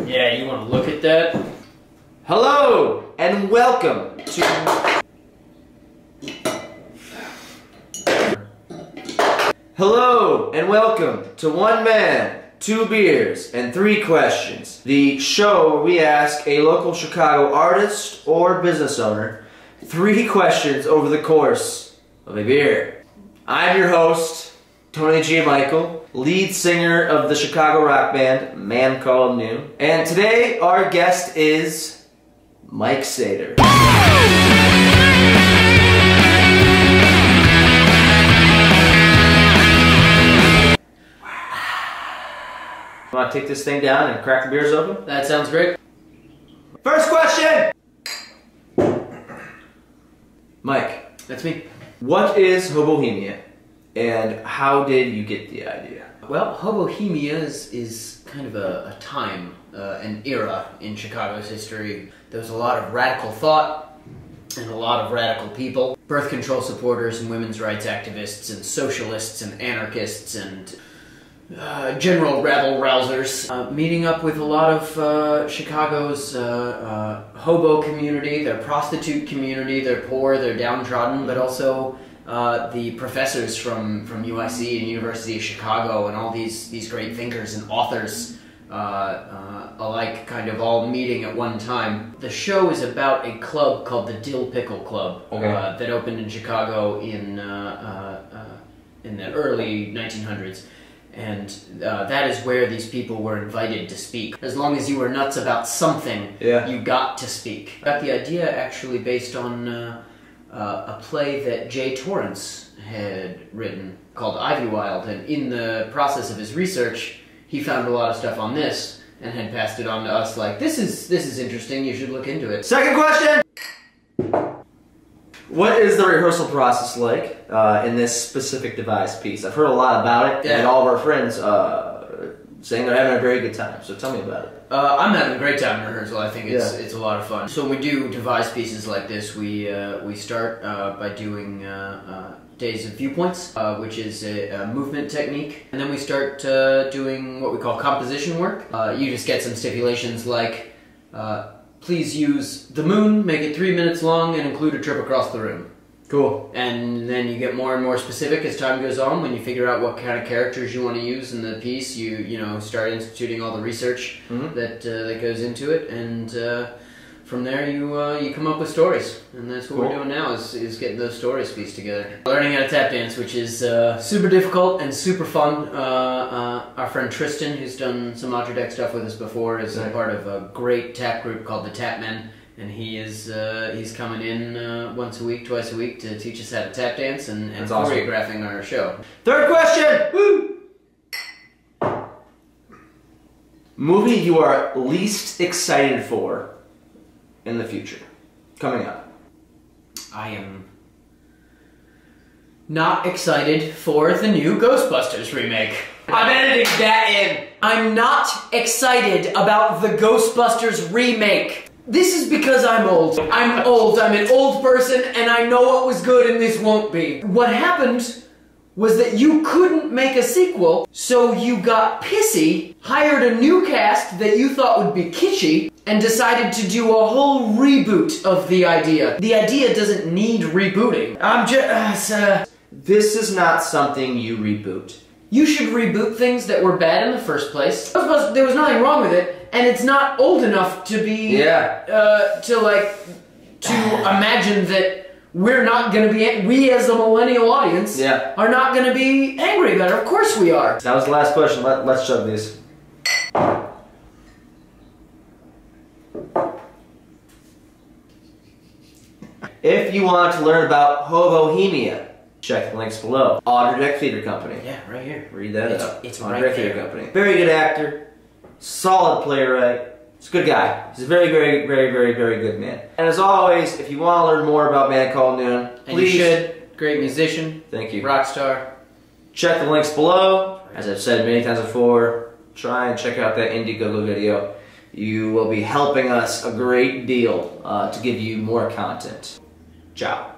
Yeah, you want to look at that? Hello, and welcome to... Hello, and welcome to One Man, Two Beers, and Three Questions, the show where we ask a local Chicago artist or business owner 3 questions over the course of a beer. I'm your host, Tony Giamichael, lead singer of the Chicago rock band Man Called Noon, and today our guest is Mike Sater. You want to take this thing down and crack the beers open? That sounds great. First question! Mike. That's me. What is Hobohemia, and how did you get the idea? Well, Hobohemia is kind of a time, an era in Chicago's history. There was a lot of radical thought and a lot of radical people. Birth control supporters and women's rights activists and socialists and anarchists and general rabble-rousers, meeting up with a lot of Chicago's hobo community, their prostitute community, they're poor, they're downtrodden, but also the professors from UIC and University of Chicago and all these great thinkers and authors alike kind of all meeting at one time. The show is about a club called the Dill Pickle Club, that opened in Chicago in the early 1900s. And that is where these people were invited to speak. As long as you were nuts about something, you got to speak. I got the idea actually based on a play that Jay Torrance had written called Ivywild, and in the process of his research, he found a lot of stuff on this and had passed it on to us like, this is interesting, you should look into it. Second question! What is the rehearsal process like in this specific devised piece? I've heard a lot about it, and all of our friends saying they're having a very good time, so tell me about it. I'm having a great time in rehearsal. I think it's a lot of fun. So when we do devised pieces like this, we start by doing days of viewpoints, which is a movement technique, and then we start doing what we call composition work. You just get some stipulations like, please use the moon, make it 3 minutes long, and include a trip across the room. Cool. And then you get more and more specific as time goes on. When you figure out what kind of characters you want to use in the piece, you know, start instituting all the research that goes into it, and from there you come up with stories. And that's what we're doing now is getting those stories pieced together. Learning how to tap dance, which is super difficult and super fun. Our friend Tristan, who's done some Odradek stuff with us before, is a part of a great tap group called the Tap Men. And he's coming in once a week, twice a week to teach us how to tap dance and choreographing our show. Third question! Woo! Movie you are least excited for in the future, coming up. I am not excited for the new Ghostbusters remake. I'm editing that in! I'm not excited about the Ghostbusters remake. This is because I'm old. I'm old. I'm an old person, and I know what was good and this won't be. What happened was that you couldn't make a sequel, so you got pissy, hired a new cast that you thought would be kitschy, and decided to do a whole reboot of the idea. The idea doesn't need rebooting. This is not something you reboot. You should reboot things that were bad in the first place. There was nothing wrong with it, and it's not old enough to be, to imagine that we're not gonna be, we as a millennial audience, are not gonna be angry about it. Of course we are. That was the last question. Let's shove these. If you want to learn about Hobohemia, check the links below. Odradek Theater Company. Yeah, right here. Read that up. It's Odradek right Theater there. Company. Very good actor. Solid playwright. He's a good guy. He's a very, very, very, very, very good man. And as always, if you want to learn more about Man Called Noon, please. You should. Great musician. Thank you. Rock star. Check the links below. As I've said many times before, try and check out that Indiegogo video. You will be helping us a great deal to give you more content. Ciao.